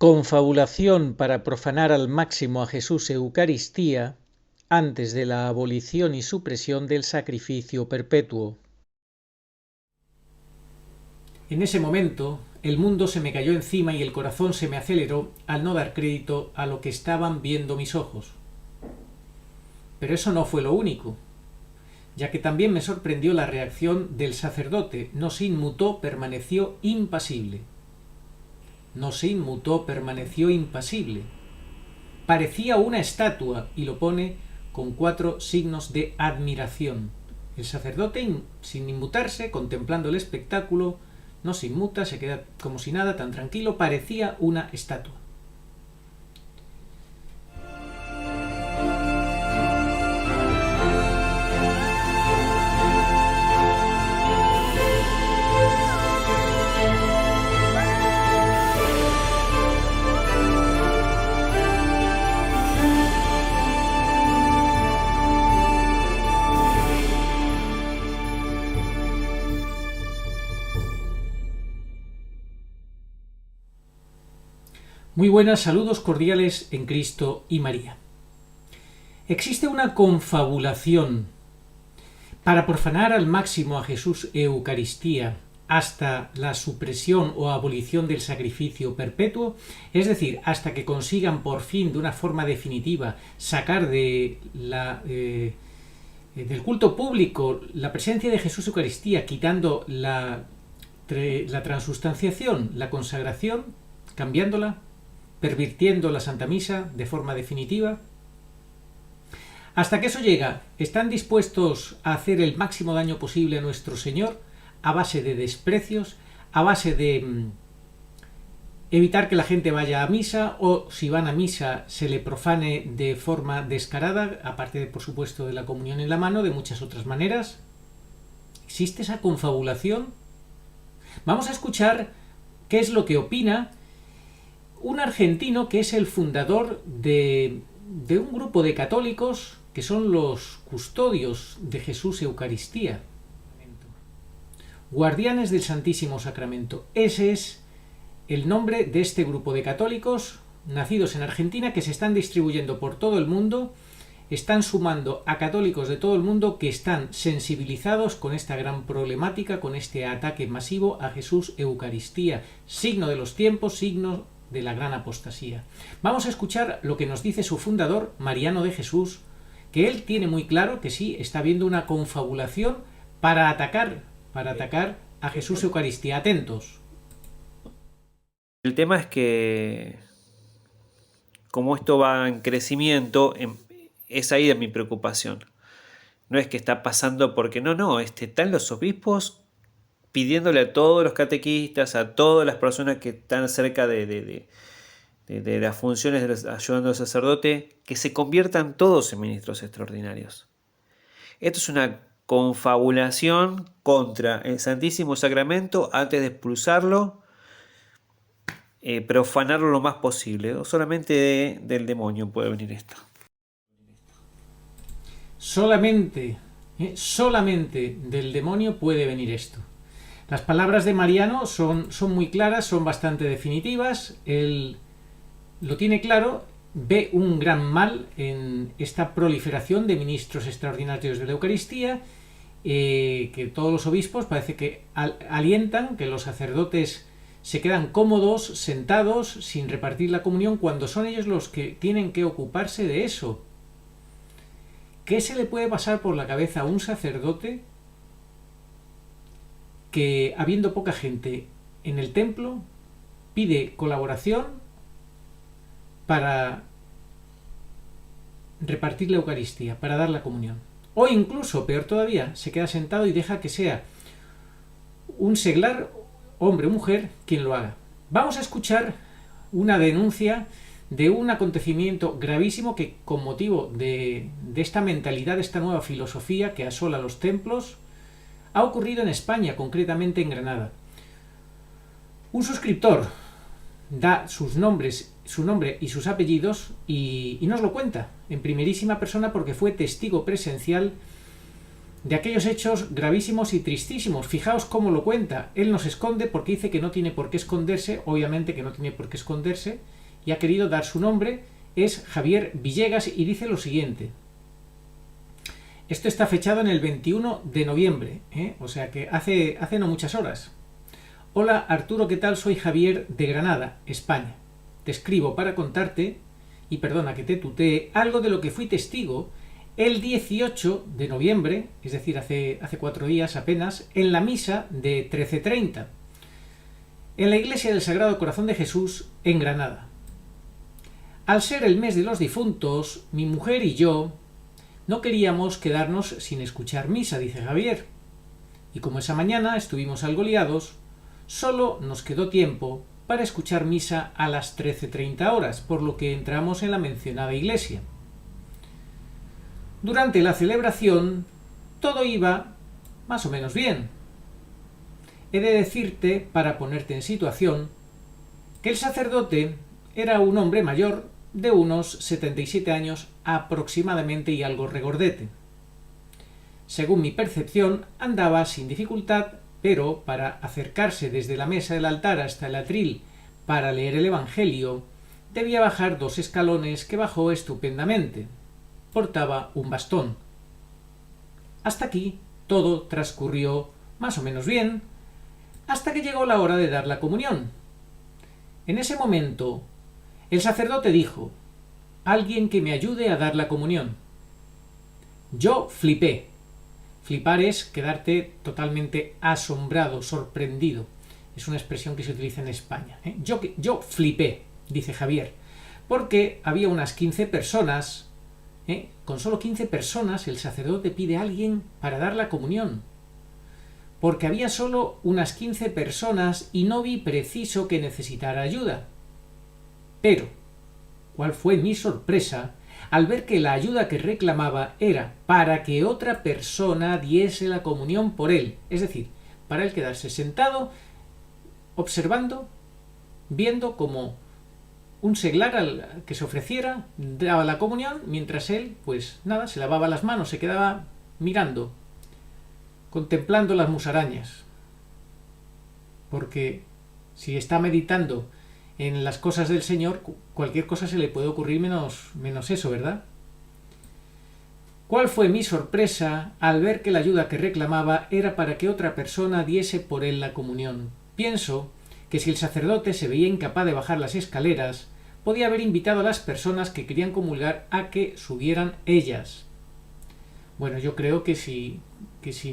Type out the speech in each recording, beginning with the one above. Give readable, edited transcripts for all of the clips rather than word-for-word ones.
Confabulación para profanar al máximo a Jesús Eucaristía antes de la abolición y supresión del sacrificio perpetuo. En ese momento, el mundo se me cayó encima y el corazón se me aceleró al no dar crédito a lo que estaban viendo mis ojos. Pero eso no fue lo único, ya que también me sorprendió la reacción del sacerdote. No se inmutó, permaneció impasible. No se inmutó, permaneció impasible. Parecía una estatua, y lo pone con 4 signos de admiración. El sacerdote, sin inmutarse, contemplando el espectáculo, no se inmuta, se queda como si nada, tan tranquilo, parecía una estatua. Muy buenas, saludos cordiales en Cristo y María. Existe una confabulación para profanar al máximo a Jesús Eucaristía hasta la supresión o abolición del sacrificio perpetuo, es decir, hasta que consigan por fin de una forma definitiva sacar del culto público la presencia de Jesús Eucaristía, quitando la transustanciación, la consagración, cambiándola, pervirtiendo la Santa Misa de forma definitiva. Hasta que eso llega, ¿están dispuestos a hacer el máximo daño posible a nuestro Señor a base de desprecios, a base de evitar que la gente vaya a misa, o si van a misa se le profane de forma descarada, aparte por supuesto de la comunión en la mano, de muchas otras maneras? ¿Existe esa confabulación? Vamos a escuchar qué es lo que opina un argentino que es el fundador de un grupo de católicos que son los custodios de Jesús Eucaristía, guardianes del Santísimo Sacramento. Ese es el nombre de este grupo de católicos nacidos en Argentina, que se están distribuyendo por todo el mundo, están sumando a católicos de todo el mundo que están sensibilizados con esta gran problemática, con este ataque masivo a Jesús Eucaristía, signo de los tiempos, signo de la gran apostasía. Vamos a escuchar lo que nos dice su fundador, Mariano de Jesús, que él tiene muy claro que sí, está habiendo una confabulación para atacar a Jesús Eucaristía. Atentos. El tema es que, como esto va en crecimiento, es ahí de mi preocupación. No es que está pasando porque no, están los obispos pidiéndole a todos los catequistas, a todas las personas que están cerca de las funciones de los ayudando al sacerdote, que se conviertan todos en ministros extraordinarios. Esto es una confabulación contra el Santísimo Sacramento antes de expulsarlo, profanarlo lo más posible. Solamente del demonio puede venir esto. Solamente del demonio puede venir esto. Las palabras de Mariano son muy claras, son bastante definitivas. Él lo tiene claro, ve un gran mal en esta proliferación de ministros extraordinarios de la Eucaristía, que todos los obispos parece que alientan, que los sacerdotes se quedan cómodos, sentados, sin repartir la comunión, cuando son ellos los que tienen que ocuparse de eso. ¿Qué se le puede pasar por la cabeza a un sacerdote que, habiendo poca gente en el templo, pide colaboración para repartir la Eucaristía, para dar la comunión? O incluso, peor todavía, se queda sentado y deja que sea un seglar, hombre o mujer, quien lo haga. Vamos a escuchar una denuncia de un acontecimiento gravísimo que, con motivo de esta mentalidad, de esta nueva filosofía que asola los templos, ha ocurrido en España, concretamente en Granada. Un suscriptor da su nombre y sus apellidos y nos lo cuenta en primerísima persona, porque fue testigo presencial de aquellos hechos gravísimos y tristísimos. Fijaos cómo lo cuenta. Él nos esconde porque dice que no tiene por qué esconderse, obviamente que no tiene por qué esconderse, y ha querido dar su nombre, es Javier Villegas, y dice lo siguiente. Esto está fechado en el 21 de noviembre, o sea que hace no muchas horas. Hola Arturo, ¿qué tal? Soy Javier de Granada, España. Te escribo para contarte, y perdona que te tutee, algo de lo que fui testigo el 18 de noviembre, es decir, hace 4 días apenas, en la misa de 13:30, en la iglesia del Sagrado Corazón de Jesús en Granada. Al ser el mes de los difuntos, mi mujer y yo no queríamos quedarnos sin escuchar misa, dice Javier, y como esa mañana estuvimos algo liados, solo nos quedó tiempo para escuchar misa a las 13:30 horas, por lo que entramos en la mencionada iglesia. Durante la celebración todo iba más o menos bien. He de decirte, para ponerte en situación, que el sacerdote era un hombre mayor de unos 77 años aproximadamente y algo regordete. Según mi percepción, andaba sin dificultad, pero para acercarse desde la mesa del altar hasta el atril para leer el Evangelio, debía bajar 2 escalones que bajó estupendamente. Portaba un bastón. Hasta aquí todo transcurrió más o menos bien, hasta que llegó la hora de dar la comunión. En ese momento, el sacerdote dijo: «Alguien que me ayude a dar la comunión». Yo flipé. Flipar es quedarte totalmente asombrado, sorprendido. Es una expresión que se utiliza en España. Yo flipé, dice Javier, porque había unas 15 personas. Con solo 15 personas el sacerdote pide a alguien para dar la comunión. Porque había solo unas 15 personas y no vi preciso que necesitara ayuda. Pero, ¿cuál fue mi sorpresa al ver que la ayuda que reclamaba era para que otra persona diese la comunión por él? Es decir, para él quedarse sentado, observando, viendo cómo un seglar al que se ofreciera daba la comunión, mientras él, pues nada, se lavaba las manos, se quedaba mirando, contemplando las musarañas. Porque si está meditando en las cosas del Señor, cualquier cosa se le puede ocurrir menos eso, ¿verdad? ¿Cuál fue mi sorpresa al ver que la ayuda que reclamaba era para que otra persona diese por él la comunión? Pienso que si el sacerdote se veía incapaz de bajar las escaleras, podía haber invitado a las personas que querían comulgar a que subieran ellas. Bueno, yo creo que si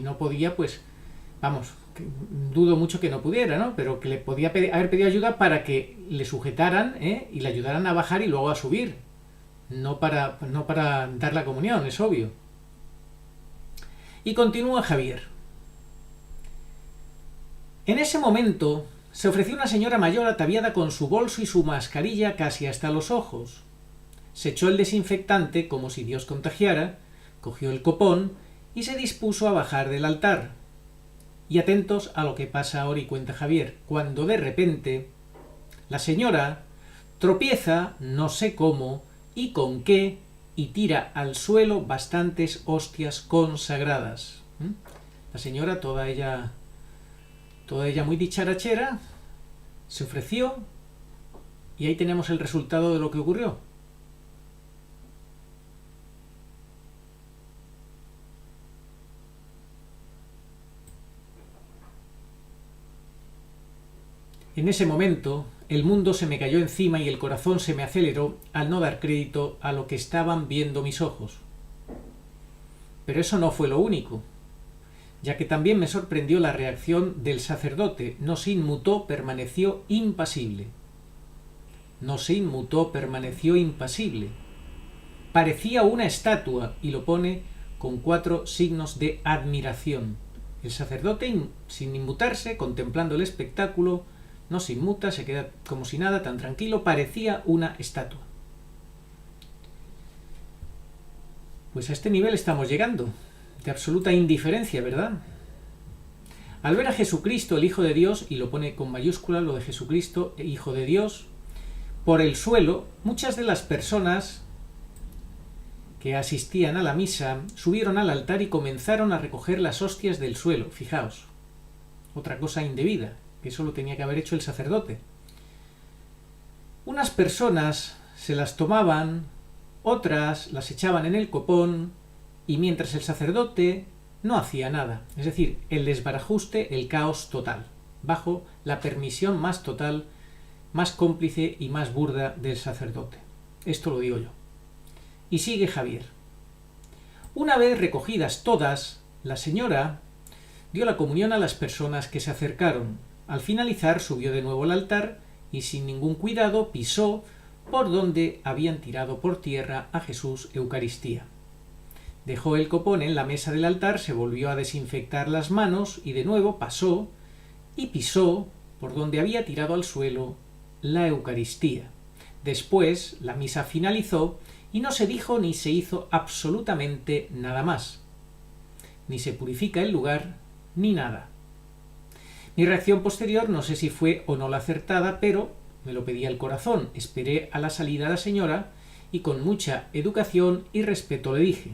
no podía, pues, vamos, dudo mucho que no pudiera, ¿no? Pero que le podía haber pedido ayuda para que le sujetaran, y le ayudaran a bajar y luego a subir. No para dar la comunión, es obvio. Y continúa Javier. En ese momento se ofreció una señora mayor ataviada con su bolso y su mascarilla casi hasta los ojos. Se echó el desinfectante como si Dios contagiara, cogió el copón y se dispuso a bajar del altar. Y atentos a lo que pasa ahora y cuenta Javier, cuando de repente la señora tropieza, no sé cómo y con qué, y tira al suelo bastantes hostias consagradas. La señora, toda ella muy dicharachera, se ofreció y ahí tenemos el resultado de lo que ocurrió. En ese momento, el mundo se me cayó encima y el corazón se me aceleró al no dar crédito a lo que estaban viendo mis ojos. Pero eso no fue lo único, ya que también me sorprendió la reacción del sacerdote. No se inmutó, permaneció impasible. No se inmutó, permaneció impasible. Parecía una estatua, y lo pone con 4 signos de admiración. El sacerdote, sin inmutarse, contemplando el espectáculo, no se inmuta, se queda como si nada, tan tranquilo, parecía una estatua. Pues a este nivel estamos llegando, de absoluta indiferencia, ¿verdad? Al ver a Jesucristo, el Hijo de Dios, y lo pone con mayúscula lo de Jesucristo, Hijo de Dios, por el suelo, muchas de las personas que asistían a la misa subieron al altar y comenzaron a recoger las hostias del suelo. Fijaos, otra cosa indebida, que eso lo tenía que haber hecho el sacerdote. Unas personas se las tomaban, otras las echaban en el copón, y mientras el sacerdote no hacía nada. Es decir, el desbarajuste, el caos total, bajo la permisión más total, más cómplice y más burda del sacerdote. Esto lo digo yo. Y sigue Javier. Una vez recogidas todas, la señora dio la comunión a las personas que se acercaron. Al finalizar subió de nuevo al altar y sin ningún cuidado pisó por donde habían tirado por tierra a Jesús Eucaristía. Dejó el copón en la mesa del altar, se volvió a desinfectar las manos y de nuevo pasó y pisó por donde había tirado al suelo la Eucaristía. Después la misa finalizó y no se dijo ni se hizo absolutamente nada más. Ni se purifica el lugar, ni nada. Mi reacción posterior no sé si fue o no la acertada, pero me lo pedía el corazón. Esperé a la salida de la señora y con mucha educación y respeto le dije: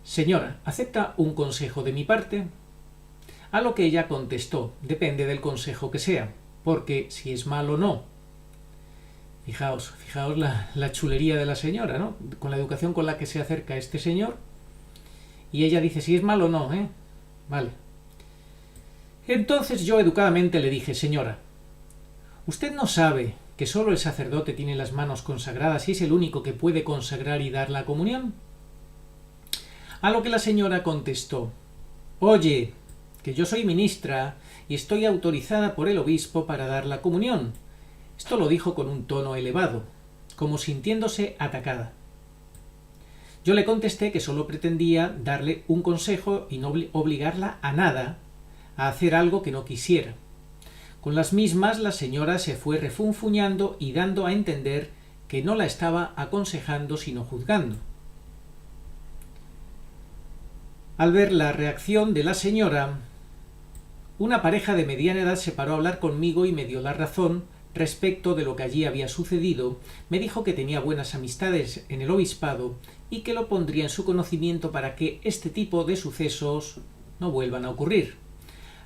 «Señora, ¿acepta un consejo de mi parte?». A lo que ella contestó: «Depende del consejo que sea, porque si es malo no». Fijaos la chulería de la señora, ¿no? Con la educación con la que se acerca este señor. Y ella dice: si es malo no, ¿eh? Vale. Entonces yo educadamente le dije: «Señora, ¿usted no sabe que solo el sacerdote tiene las manos consagradas y es el único que puede consagrar y dar la comunión?». A lo que la señora contestó: «Oye, que yo soy ministra y estoy autorizada por el obispo para dar la comunión». Esto lo dijo con un tono elevado, como sintiéndose atacada. Yo le contesté que solo pretendía darle un consejo y no obligarla a nada, a hacer algo que no quisiera. Con las mismas la señora se fue refunfuñando y dando a entender que no la estaba aconsejando sino juzgando. Al ver la reacción de la señora, una pareja de mediana edad se paró a hablar conmigo y me dio la razón respecto de lo que allí había sucedido. Me dijo que tenía buenas amistades en el obispado y que lo pondría en su conocimiento para que este tipo de sucesos no vuelvan a ocurrir.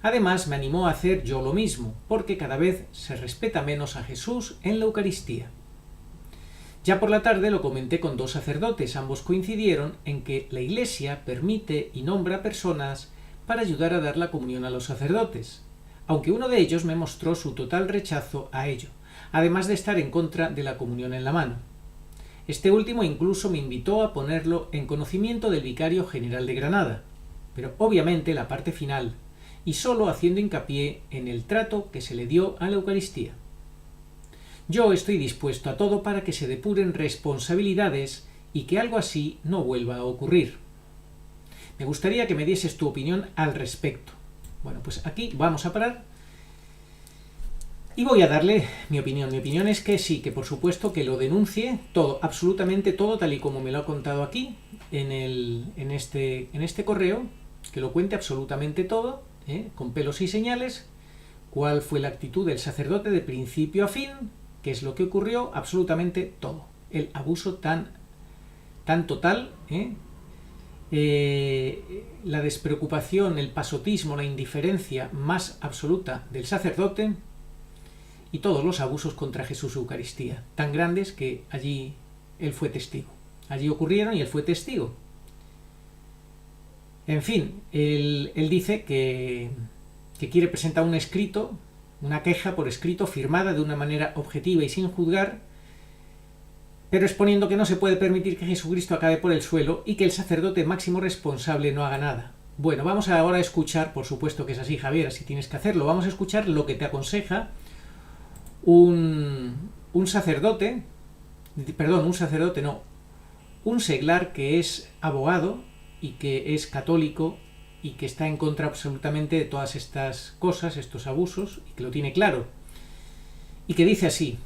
Además, me animó a hacer yo lo mismo, porque cada vez se respeta menos a Jesús en la Eucaristía. Ya por la tarde lo comenté con dos sacerdotes. Ambos coincidieron en que la Iglesia permite y nombra personas para ayudar a dar la comunión a los sacerdotes, aunque uno de ellos me mostró su total rechazo a ello, además de estar en contra de la comunión en la mano. Este último incluso me invitó a ponerlo en conocimiento del vicario general de Granada, pero obviamente la parte final, y solo haciendo hincapié en el trato que se le dio a la Eucaristía. Yo estoy dispuesto a todo para que se depuren responsabilidades y que algo así no vuelva a ocurrir. Me gustaría que me dieses tu opinión al respecto. Bueno, pues aquí vamos a parar y voy a darle mi opinión. Mi opinión es que sí, que por supuesto que lo denuncie todo, absolutamente todo, tal y como me lo ha contado aquí en este correo, que lo cuente absolutamente todo, con pelos y señales, cuál fue la actitud del sacerdote de principio a fin, qué es lo que ocurrió, absolutamente todo. El abuso tan total, la despreocupación, el pasotismo, la indiferencia más absoluta del sacerdote y todos los abusos contra Jesús Eucaristía, tan grandes que allí él fue testigo. Allí ocurrieron y él fue testigo. En fin, él dice que quiere presentar un escrito, una queja por escrito firmada de una manera objetiva y sin juzgar, pero exponiendo que no se puede permitir que Jesucristo acabe por el suelo y que el sacerdote máximo responsable no haga nada. Bueno, vamos ahora a escuchar, por supuesto que es así, Javier, así tienes que hacerlo, vamos a escuchar lo que te aconseja un seglar que es abogado y que es católico y que está en contra absolutamente de todas estas cosas, estos abusos, y que lo tiene claro. Y que dice así: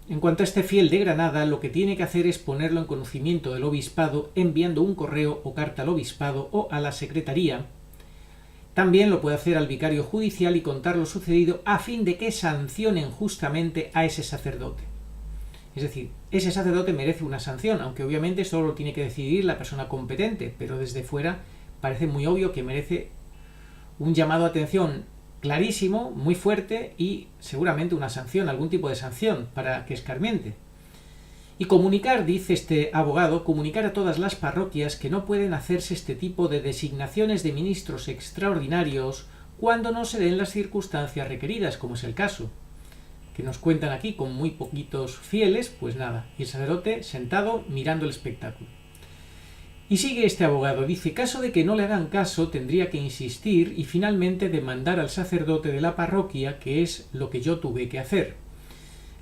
en cuanto a este fiel de Granada, lo que tiene que hacer es ponerlo en conocimiento del obispado enviando un correo o carta al obispado o a la secretaría. También lo puede hacer al vicario judicial y contar lo sucedido a fin de que sancionen justamente a ese sacerdote. Es decir, ese sacerdote merece una sanción, aunque obviamente solo lo tiene que decidir la persona competente, pero desde fuera parece muy obvio que merece un llamado a atención clarísimo, muy fuerte y seguramente una sanción, algún tipo de sanción para que escarmiente. Y comunicar, dice este abogado, comunicar a todas las parroquias que no pueden hacerse este tipo de designaciones de ministros extraordinarios cuando no se den las circunstancias requeridas, como es el caso, que nos cuentan aquí con muy poquitos fieles, pues nada, y el sacerdote sentado mirando el espectáculo. Y sigue este abogado, dice, caso de que no le hagan caso, tendría que insistir y finalmente demandar al sacerdote de la parroquia, que es lo que yo tuve que hacer.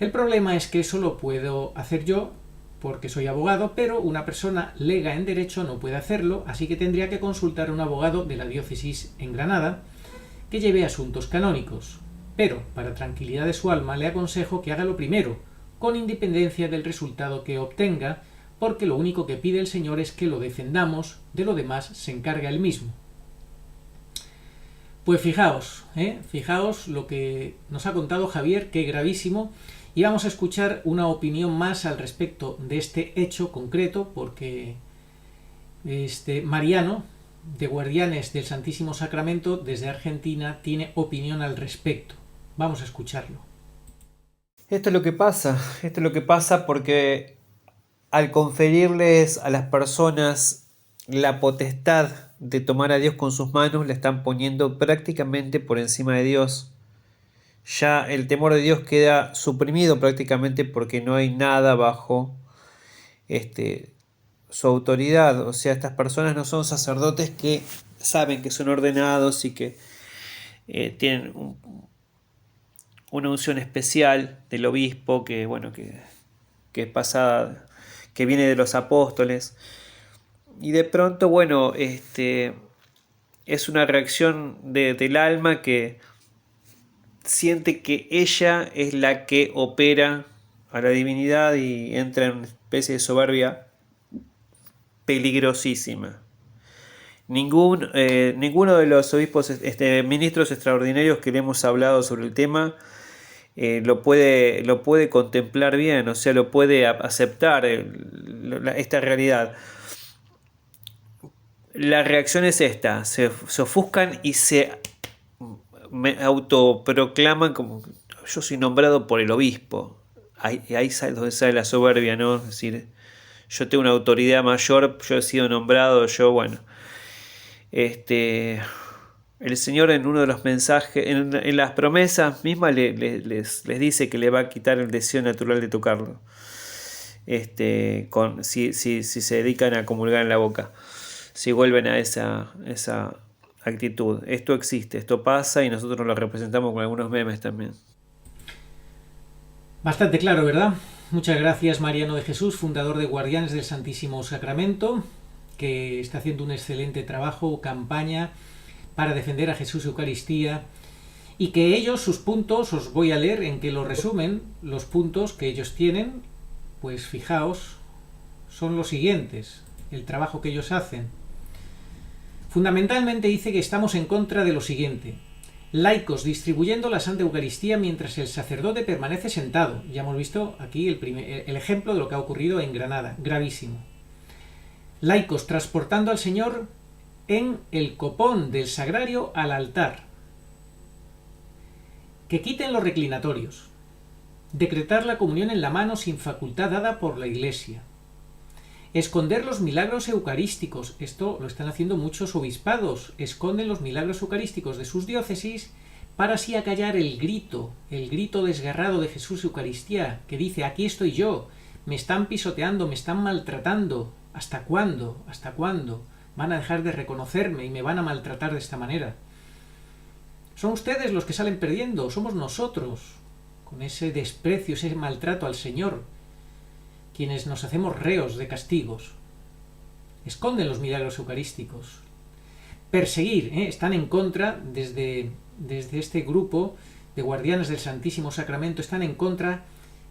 El problema es que eso lo puedo hacer yo, porque soy abogado, pero una persona lega en derecho no puede hacerlo, así que tendría que consultar a un abogado de la diócesis en Granada, que lleve asuntos canónicos. Pero, para tranquilidad de su alma, le aconsejo que haga lo primero, con independencia del resultado que obtenga, porque lo único que pide el Señor es que lo defendamos, de lo demás se encarga él mismo. Pues fijaos lo que nos ha contado Javier, que gravísimo, y vamos a escuchar una opinión más al respecto de este hecho concreto, porque Mariano, de Guardianes del Santísimo Sacramento, desde Argentina, tiene opinión al respecto. Vamos a escucharlo. Esto es lo que pasa porque al conferirles a las personas la potestad de tomar a Dios con sus manos, le están poniendo prácticamente por encima de Dios. Ya el temor de Dios queda suprimido prácticamente porque no hay nada bajo su autoridad. O sea, estas personas no son sacerdotes que saben que son ordenados y que tienen una unción especial del obispo que es pasada, que viene de los apóstoles, y de pronto es una reacción del alma que siente que ella es la que opera a la divinidad y entra en una especie de soberbia peligrosísima. Ninguno de los obispos, ministros extraordinarios que le hemos hablado sobre el tema lo puede contemplar bien, o sea, lo puede aceptar esta realidad. La reacción es esta: se ofuscan y se autoproclaman como yo soy nombrado por el obispo. Ahí sale donde sale la soberbia, ¿no? Es decir, yo tengo una autoridad mayor, yo he sido nombrado, el Señor en uno de los mensajes, en las promesas mismas les dice que le va a quitar el deseo natural de tocarlo, si se dedican a comulgar en la boca, si vuelven a esa actitud. Esto existe, esto pasa y nosotros lo representamos con algunos memes también. Bastante claro, ¿verdad? Muchas gracias, Mariano de Jesús, fundador de Guardianes del Santísimo Sacramento, que está haciendo un excelente trabajo, campaña para defender a Jesús Eucaristía, y que ellos, sus puntos, os voy a leer en que lo resumen, los puntos que ellos tienen, pues fijaos, son los siguientes, el trabajo que ellos hacen. Fundamentalmente dice que estamos en contra de lo siguiente: laicos distribuyendo la Santa Eucaristía mientras el sacerdote permanece sentado. Ya hemos visto aquí el ejemplo de lo que ha ocurrido en Granada, gravísimo. Laicos transportando al Señor en el copón del sagrario al altar. Que quiten los reclinatorios. Decretar la comunión en la mano sin facultad dada por la Iglesia. Esconder los milagros eucarísticos. Esto lo están haciendo muchos obispados. Esconden los milagros eucarísticos de sus diócesis para así acallar el grito desgarrado de Jesús Eucaristía, que dice: aquí estoy yo, me están pisoteando, me están maltratando. ¿Hasta cuándo? ¿Hasta cuándo van a dejar de reconocerme y me van a maltratar de esta manera? Son ustedes los que salen perdiendo, somos nosotros, con ese desprecio, ese maltrato al Señor, quienes nos hacemos reos de castigos. Esconden los milagros eucarísticos. Perseguir, están en contra, desde este grupo de Guardianes del Santísimo Sacramento, están en contra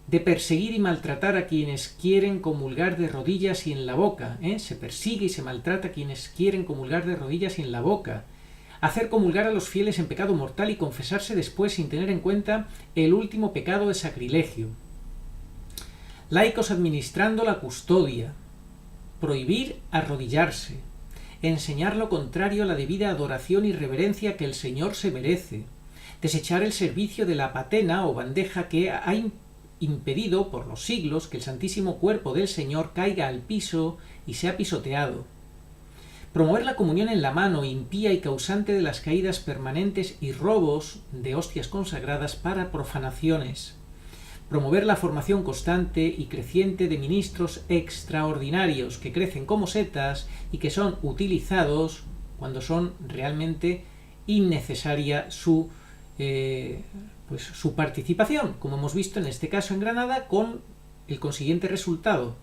de perseguir y maltratar a quienes quieren comulgar de rodillas y en la boca. Se persigue y se maltrata a quienes quieren comulgar de rodillas y en la boca. Hacer comulgar a los fieles en pecado mortal y confesarse después sin tener en cuenta el último pecado de sacrilegio. laicos administrando la custodia, prohibir arrodillarse, enseñar lo contrario a la debida adoración y reverencia que el Señor se merece, desechar el servicio de la patena o bandeja que ha impedido por los siglos que el Santísimo Cuerpo del Señor caiga al piso y sea pisoteado, promover la comunión en la mano impía y causante de las caídas permanentes y robos de hostias consagradas para profanaciones, promover la formación constante y creciente de ministros extraordinarios que crecen como setas y que son utilizados cuando son realmente innecesaria su participación, como hemos visto en este caso en Granada, con el consiguiente resultado.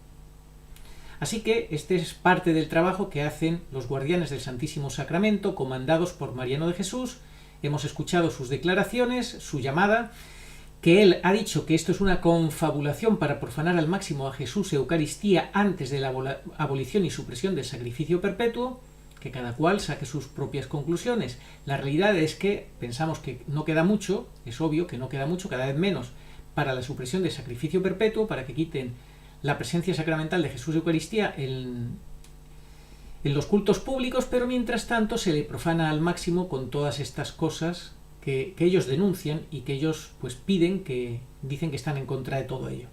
Así que este es parte del trabajo que hacen los guardianes del Santísimo Sacramento, comandados por Mariano de Jesús. Hemos escuchado sus declaraciones, su llamada, que él ha dicho que esto es una confabulación para profanar al máximo a Jesús Eucaristía antes de la abolición y supresión del sacrificio perpetuo, que cada cual saque sus propias conclusiones. La realidad es que pensamos que no queda mucho, es obvio que no queda mucho, cada vez menos, para la supresión del sacrificio perpetuo, para que quiten la presencia sacramental de Jesús Eucaristía en los cultos públicos, pero mientras tanto se le profana al máximo con todas estas cosas que ellos denuncian y que ellos pues piden, que dicen que están en contra de todo ello.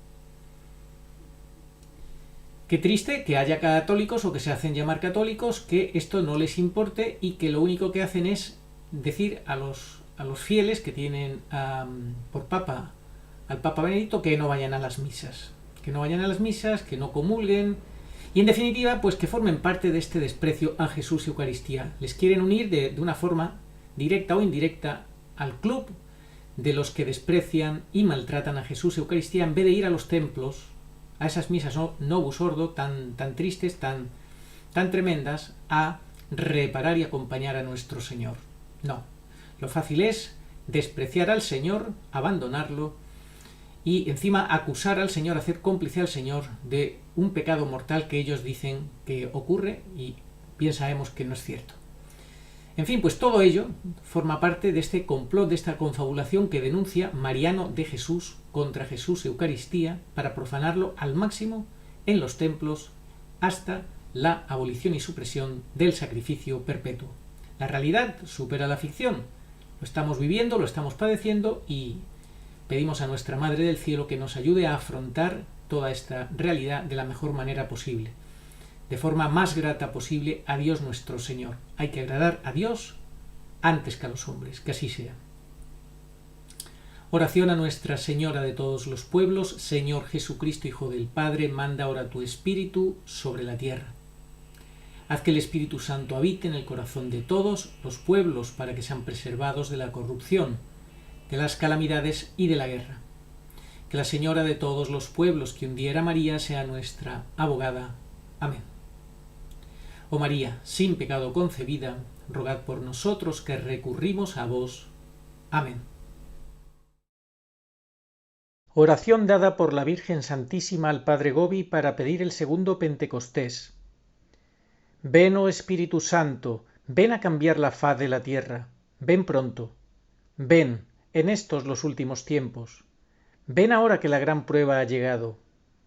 Qué triste que haya católicos o que se hacen llamar católicos que esto no les importe y que lo único que hacen es decir a los fieles que tienen por papa al Papa Benedicto que no vayan a las misas, que no comulguen y en definitiva pues que formen parte de este desprecio a Jesús y Eucaristía. Les quieren unir de una forma directa o indirecta al club de los que desprecian y maltratan a Jesús y Eucaristía en vez de ir a los templos, a esas misas Novus Ordo tan tristes, tan tremendas, a reparar y acompañar a nuestro Señor. No, lo fácil es despreciar al Señor, abandonarlo y encima acusar al Señor, hacer cómplice al Señor de un pecado mortal que ellos dicen que ocurre y bien sabemos que no es cierto. En fin, pues todo ello forma parte de este complot, de esta confabulación que denuncia Mariano de Jesús contra Jesús Eucaristía para profanarlo al máximo en los templos hasta la abolición y supresión del sacrificio perpetuo. La realidad supera la ficción. Lo estamos viviendo, lo estamos padeciendo y pedimos a nuestra Madre del Cielo que nos ayude a afrontar toda esta realidad de la mejor manera posible, de forma más grata posible a Dios nuestro Señor. Hay que agradar a Dios antes que a los hombres, que así sea. Oración a Nuestra Señora de todos los pueblos. Señor Jesucristo, Hijo del Padre, manda ahora tu Espíritu sobre la tierra. Haz que el Espíritu Santo habite en el corazón de todos los pueblos para que sean preservados de la corrupción, de las calamidades y de la guerra. Que la Señora de todos los pueblos que hundiera a María sea nuestra abogada. Amén. Oh María, sin pecado concebida, rogad por nosotros que recurrimos a vos. Amén. Oración dada por la Virgen Santísima al Padre Gobi para pedir el segundo Pentecostés. Ven, oh Espíritu Santo, ven a cambiar la faz de la tierra. Ven pronto. Ven, en estos los últimos tiempos. Ven ahora que la gran prueba ha llegado.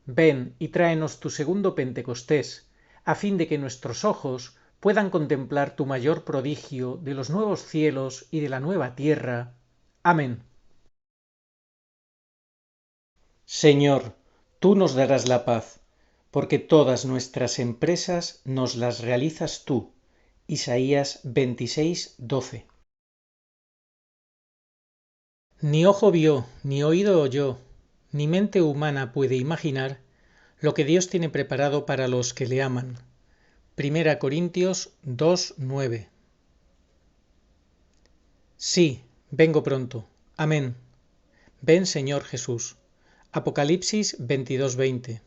Ven y tráenos tu segundo Pentecostés, a fin de que nuestros ojos puedan contemplar tu mayor prodigio de los nuevos cielos y de la nueva tierra. Amén. Señor, tú nos darás la paz, porque todas nuestras empresas nos las realizas tú. Isaías 26:12. Ni ojo vio, ni oído oyó, ni mente humana puede imaginar lo que Dios tiene preparado para los que le aman. 1 Corintios 2:9. Sí, vengo pronto. Amén. Ven, Señor Jesús. Apocalipsis 22:20.